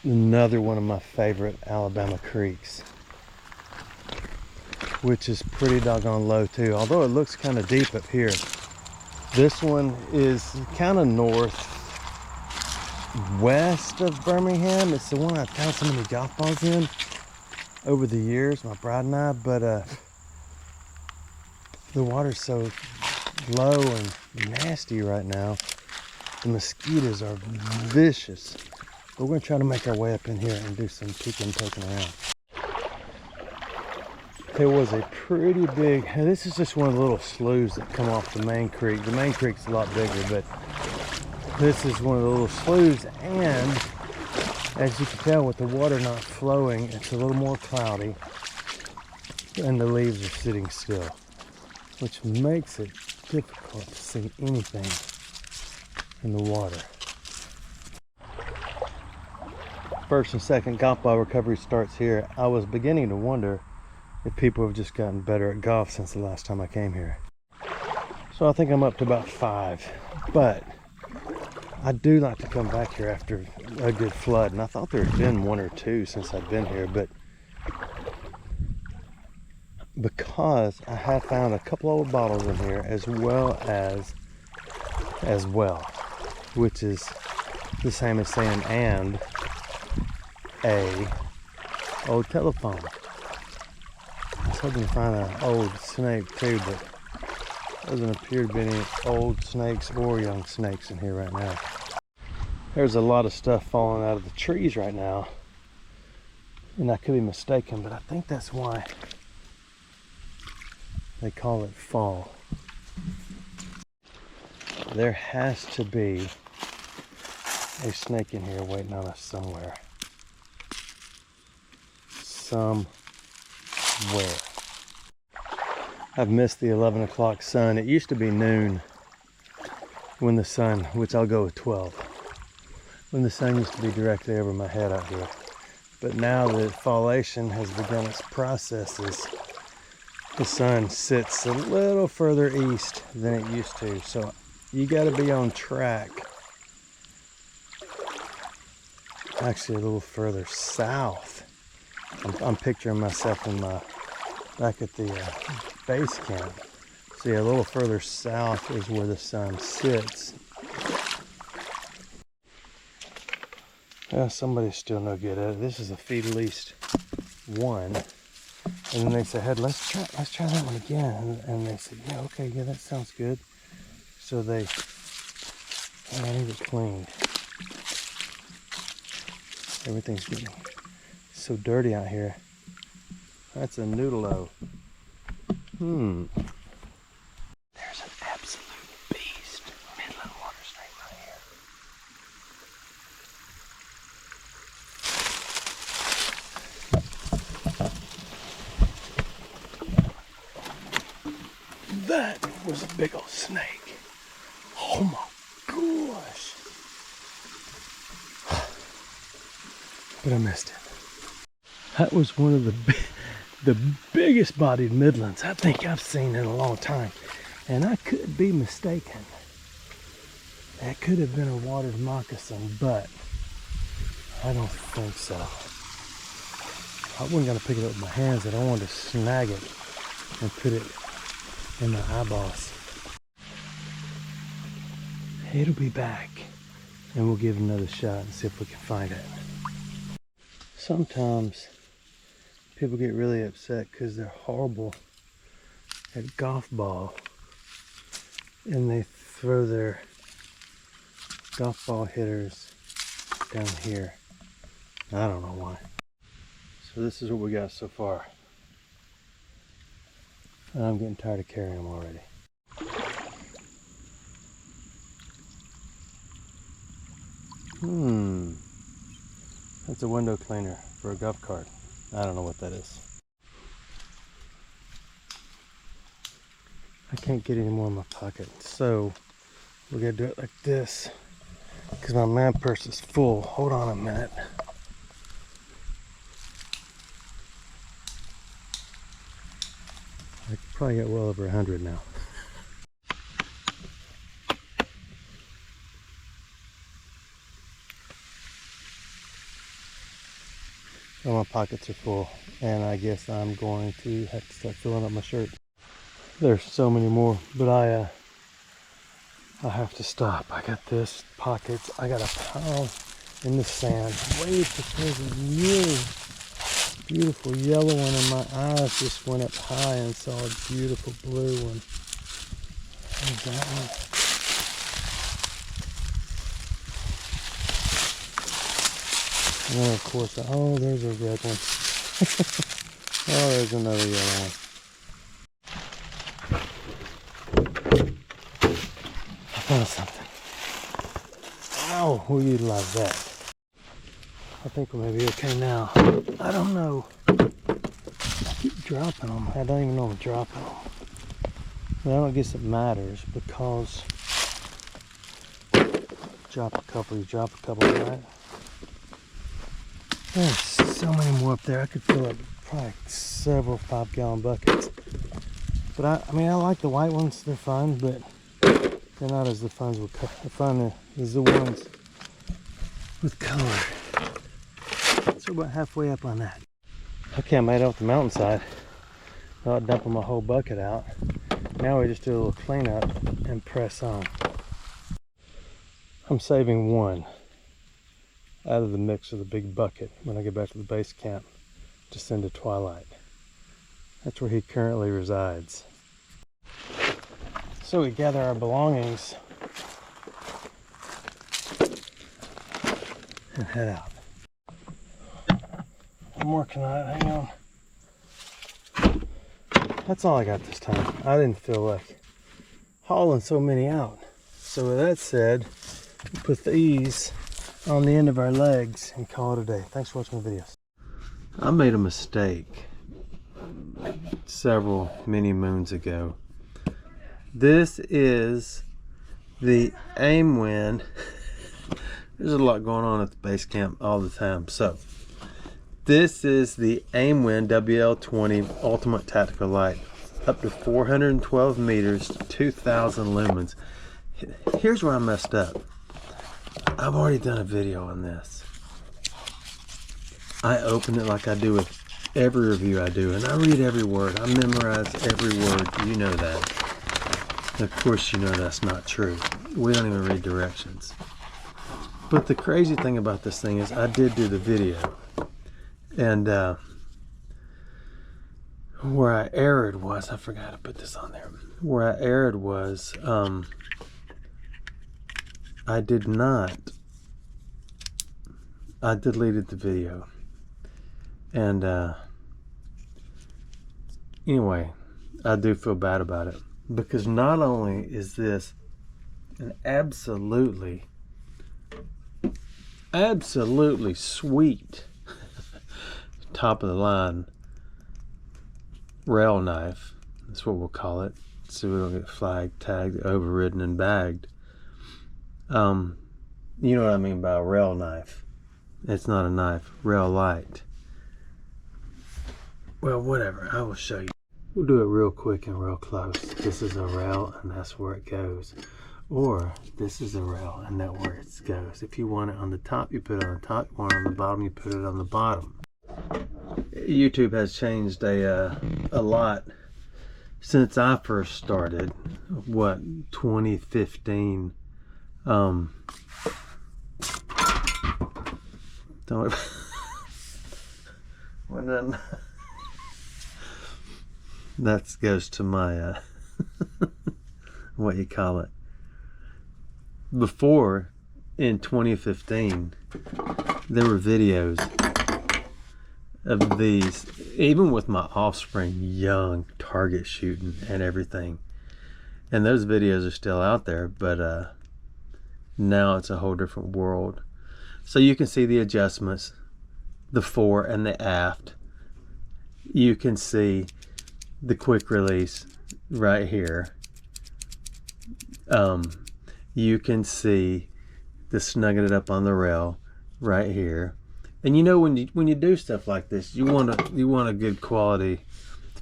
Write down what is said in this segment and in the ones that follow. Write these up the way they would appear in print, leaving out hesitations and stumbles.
another one of my favorite Alabama creeks, which is pretty doggone low too, although it looks kind of deep up here. This one is kind of northwest of Birmingham. It's the one I found so many golf balls in over the years, my bride and I, but the water's so low and nasty right now. The mosquitoes are vicious. But we're gonna try to make our way up in here and do some peeking and poking around. There was a pretty big, this is just one of the little sloughs that come off the main creek. The main creek's a lot bigger, but this is one of the little sloughs, and as you can tell with the water not flowing, it's a little more cloudy and the leaves are sitting still, which makes it difficult to see anything in the water. First and second golf ball recovery starts here. I was beginning to wonder if people have just gotten better at golf since the last time I came here. So I think I'm up to about 5, but I do like to come back here after a good flood, and I thought there had been 1 or 2 since I've been here, but because I have found a couple old bottles in here, as well, which is the same as saying and a old telephone. I was hoping to find an old snake too, but doesn't appear to be any old snakes or young snakes in here right now. There's a lot of stuff falling out of the trees right now, and I could be mistaken, but I think that's why they call it fall. There has to be a snake in here waiting on us somewhere. Somewhere. I've missed the 11 o'clock sun. It used to be noon when the sun, which I'll go with 12, when the sun used to be directly over my head out here. But now that fallation has begun its processes, the sun sits a little further east than it used to. So you got to be on track. Actually, a little further south. I'm picturing myself in back at the base camp. See, a little further south is where the sun sits. Yeah, somebody's still no good at it. This is a feed at least 1. And then they said, hey, let's try that one again. And they said, yeah, okay, yeah, that sounds good. So I need it cleaned. Everything's getting so dirty out here. That's a noodle-o. There's an absolute beast. Midland water snake right here. That was a big old snake. Oh my gosh. But I missed it. That was one of the biggest bodied midlands I think I've seen in a long time. And I could be mistaken. That could have been a watered moccasin, but I don't think so. I wasn't going to pick it up with my hands, and I wanted to snag it and put it in my eyeballs. It'll be back, and we'll give it another shot and see if we can find it. Sometimes people get really upset because they're horrible at golf ball, and they throw their golf ball hitters down here. I don't know why. So this is what we got so far. And I'm getting tired of carrying them already. That's a window cleaner for a golf cart. I don't know what that is. I can't get any more in my pocket, so we're gonna do it like this because my man purse is full. Hold on a minute. I probably got well over 100 now. Well, my pockets are full, and I guess I'm going to have to start filling up my shirt. There's so many more, but I have to stop. I got this pockets. I got a pile in the sand. Wait, there's a really beautiful yellow one, and my eyes just went up high and saw a beautiful blue one. There's that one. And then of course, oh, there's a red one. Oh, there's another yellow one. I found something. Ow, we'll utilize that. I think we may be okay now. I don't know. I keep dropping them. I don't even know I'm dropping them. But I don't guess it matters because drop a couple, you drop a couple, right? There's so many more up there. I could fill up probably several 5-gallon buckets. But I mean, I like the white ones. They're fun, but they're not as fun as the ones with color. So about halfway up on that. Okay, I made it up the mountainside. Not dumping my whole bucket out. Now we just do a little cleanup and press on. I'm saving one out of the mix of the big bucket when I get back to the base camp to send to Twilight. That's where he currently resides. So we gather our belongings and head out. I'm working on it, hang on. That's all I got this time. I didn't feel like hauling so many out. So with that said, we'll put these on the end of our legs and call it a day. Thanks for watching the videos. I made a mistake several many moons ago. This is the AIMWIN. There's a lot going on at the base camp all the time. So this is the AIMWIN WL20 Ultimate Tactical Light, up to 412 meters, 2,000 lumens. Here's where I messed up. I've already done a video on this. I open it like I do with every review I do, and I read every word. I memorize every word. You know that. Of course, you know that's not true. We don't even read directions. But the crazy thing about this thing is I did do the video. And where I erred was, I forgot to put this on there. Where I erred was, I deleted the video. And anyway, I do feel bad about it. Because not only is this an absolutely sweet top of the line rail knife, that's what we'll call it, so we don't get flagged, tagged, overridden, and bagged. You know what I mean by a rail knife. It's not a knife, rail light. Well, whatever, I will show you. We'll do it real quick and real close. This is a rail and that's where it goes. Or this is a rail and that's where it goes. If you want it on the top, you put it on the top. You want it on the bottom, you put it on the bottom. YouTube has changed a lot since I first started. What, 2015? Don't. When then. That goes to my what you call it. Before, in 2015, there were videos of these, even with my offspring young, target shooting and everything. And those videos are still out there, but now it's a whole different world. So you can see the adjustments, the fore and the aft. You can see the quick release right here. You can see the snugging it up on the rail right here. And you know, when you do stuff like this, you want a good quality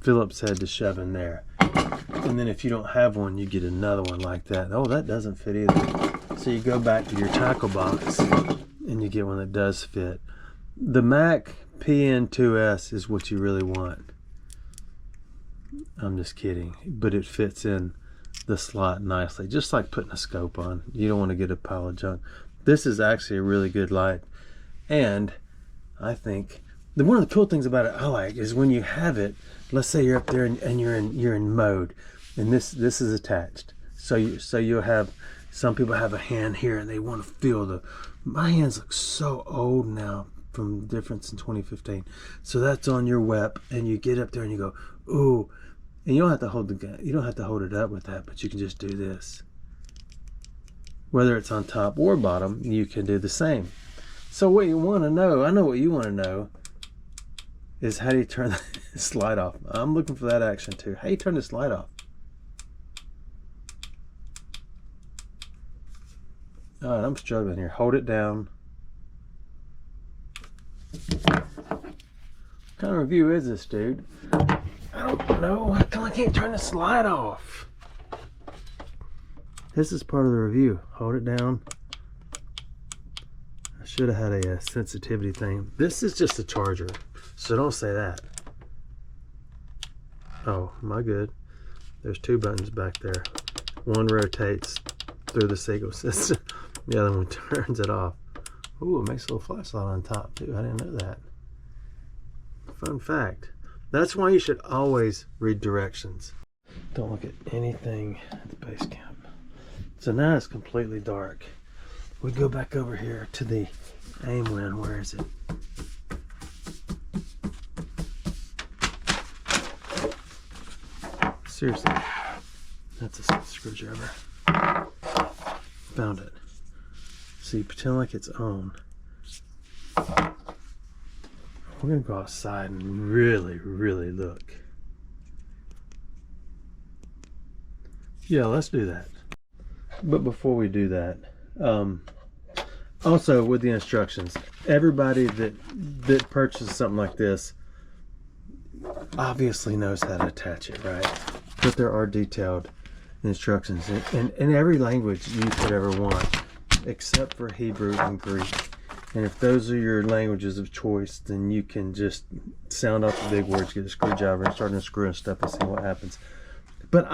Phillips head to shove in there. And then if you don't have one, you get another one like that. Oh, that doesn't fit either. So you go back to your tackle box and you get one that does fit. The Mac PN2S is what you really want. I'm just kidding, but it fits in the slot nicely, just like putting a scope on. You don't want to get a pile of junk. This is actually a really good light, and I think one of the cool things about it I like is when you have it. Let's say you're up there and you're in mode, and this is attached. So you'll have, some people have a hand here and they want to feel my hands look so old now from the difference in 2015. So that's on your WEP, and you get up there and you go, ooh, and you don't have to hold the gun. You don't have to hold it up with that, but you can just do this. Whether it's on top or bottom, you can do the same. So what you want to know, I know what you want to know, is how do you turn the slide off? I'm looking for that action too. How do you turn this light off? All right, I'm struggling here. Hold it down. What kind of review is this, dude? I don't know. I can't turn the slide off. This is part of the review. Hold it down. I should have had a sensitivity thing. This is just a charger, so don't say that. Oh, my good. There's two buttons back there. One rotates through the signal system. The other one turns it off. Ooh, it makes a little flashlight on top too. I didn't know that. Fun fact. That's why you should always read directions. Don't look at anything at the base camp. So now it's completely dark. We go back over here to the AIMWIN. Where is it? Seriously, that's a screwdriver. Found it. So you pretend like it's on. We're gonna go outside and really, really look. Yeah, let's do that. But before we do that, also with the instructions, everybody that purchases something like this obviously knows how to attach it, right? But there are detailed instructions in every language you could ever want, except for Hebrew and Greek. And if those are your languages of choice, then you can just sound out the big words, get a screwdriver and start unscrewing stuff and see what happens. But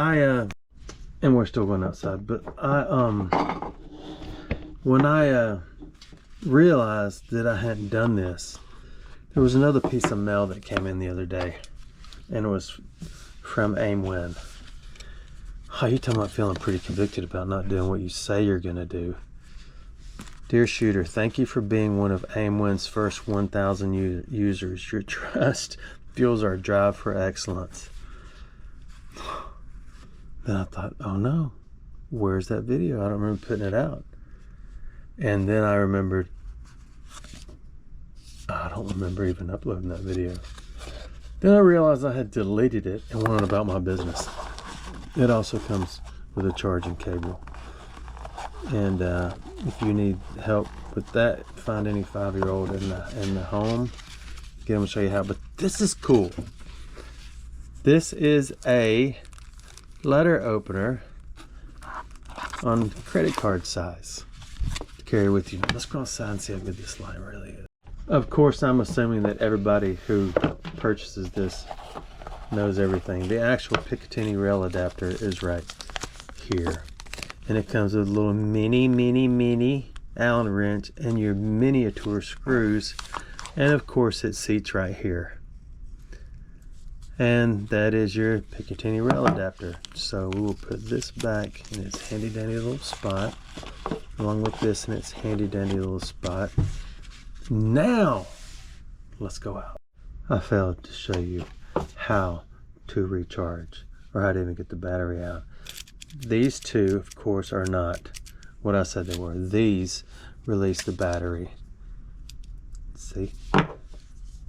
and we're still going outside, but when I realized that I hadn't done this, there was another piece of mail that came in the other day, and it was from AIMWIN. Oh, you're talking about feeling pretty convicted about not doing what you say you're going to do. Dear shooter, thank you for being one of AIMWIN's first 1,000 users. Your trust fuels our drive for excellence. Then I thought, oh no, where's that video? I don't remember putting it out. And then I remembered, I don't remember even uploading that video. Then I realized I had deleted it and went on about my business. It also comes with a charging cable. And if you need help with that, find any 5-year-old in the home, get them to show you how. But this is cool. This is a letter opener on credit card size to carry with you. Let's go outside and see how good this light really is. Of course, I'm assuming that everybody who purchases this knows everything. The actual Picatinny rail adapter is right here. And it comes with a little mini Allen wrench and your miniature screws. And of course it seats right here. And that is your Picatinny rail adapter. So we will put this back in its handy dandy little spot, along with this in its handy dandy little spot. Now, let's go out. I failed to show you how to recharge, or how to even get the battery out. These two, of course, are not what I said they were. These release the battery. See?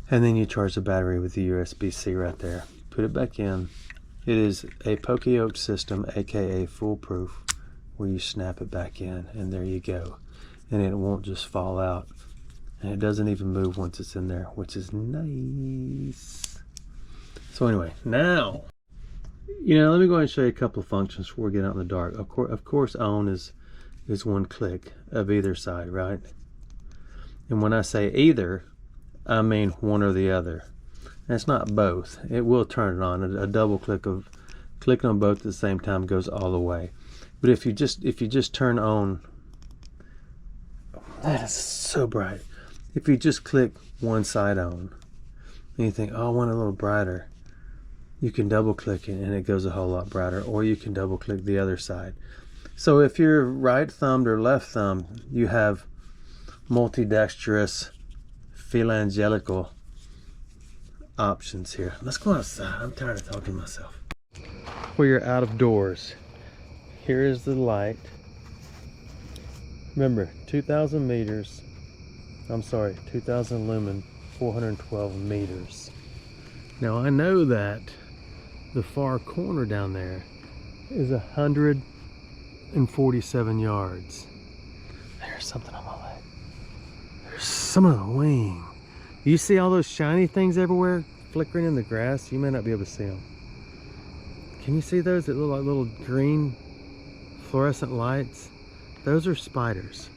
And then you charge the battery with the USB-C right there. Put it back in. It is a poke-yoke system, aka foolproof, where you snap it back in, and there you go. And it won't just fall out. And it doesn't even move once it's in there, which is nice. So anyway, now, let me go ahead and show you a couple of functions before we get out in the dark. Of course, on is one click of either side, right? And when I say either, I mean one or the other. And it's not both. It will turn it on. A double click of clicking on both at the same time goes all the way. But if you just turn on, that is so bright. If you just click one side on, and you think, oh, I want a little brighter, you can double click it and it goes a whole lot brighter, or you can double click the other side. So if you're right thumbed or left thumbed, you have multidextrous phalangical options here. Let's go outside. I'm tired of talking to myself. Where you're out of doors, here is the light. Remember, 2,000 meters, I'm sorry, 2,000 lumen, 412 meters. Now I know that the far corner down there is 147 yards. There's something on my leg. There's some on the wing. You see all those shiny things everywhere flickering in the grass? You may not be able to see them. Can you see those that look like little green fluorescent lights? Those are spiders.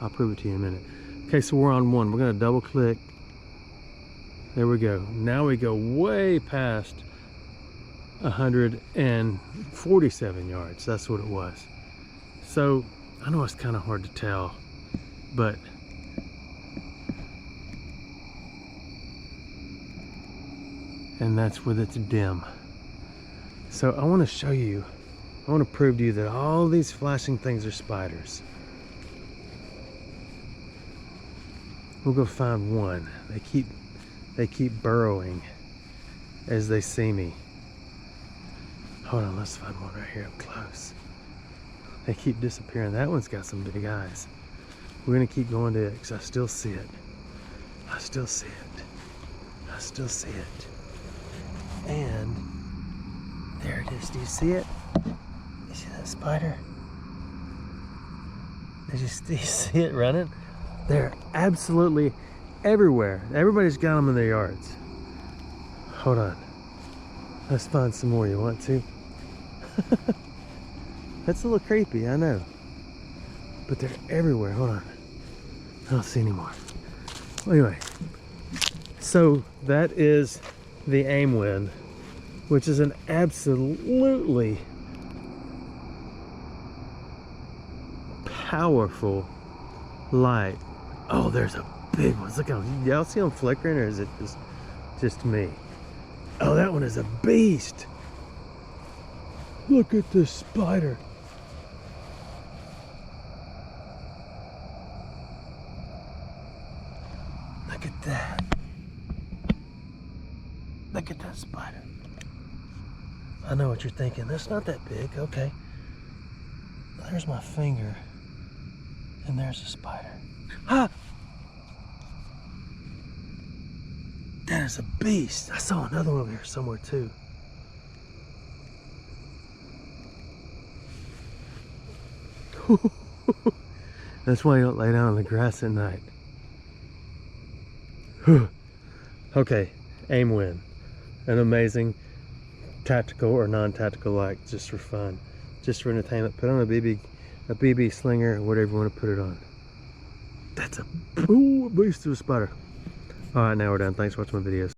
I'll prove it to you in a minute. Okay, so we're on one. We're gonna double click. There we go. Now we go way past 147 yards. That's what it was. So I know it's kind of hard to tell, but and that's with it's dim. So I want to show you, I want to prove to you that all these flashing things are spiders. We'll go find one. They keep burrowing as they see me. Hold on, let's find one right here up close. They keep disappearing. That one's got some big eyes. We're gonna keep going to it because I still see it. I still see it. I still see it. And there it is. Do you see it? You see that spider? Do you see it running? They're absolutely everywhere. Everybody's got them in their yards. Hold on. Let's find some more. You want to? That's a little creepy, I know. But they're everywhere. Hold on. I don't see any more. Well, anyway, so that is the AIMWIN, which is an absolutely powerful light. Oh, there's a big one. Look how, y'all see them flickering, or is it just me? Oh, that one is a beast. Look at this spider. Look at that. Look at that spider. I know what you're thinking. That's not that big. Okay. There's my finger. And there's a spider. Ah! That is a beast. I saw another one over here somewhere too. That's why you don't lay down on the grass at night. Okay, AIMWIN. An amazing tactical or non-tactical light, just for fun, just for entertainment. Put on a BB slinger, whatever you want to put it on. That's a beast of a spider. All right, now we're done. Thanks for watching my videos.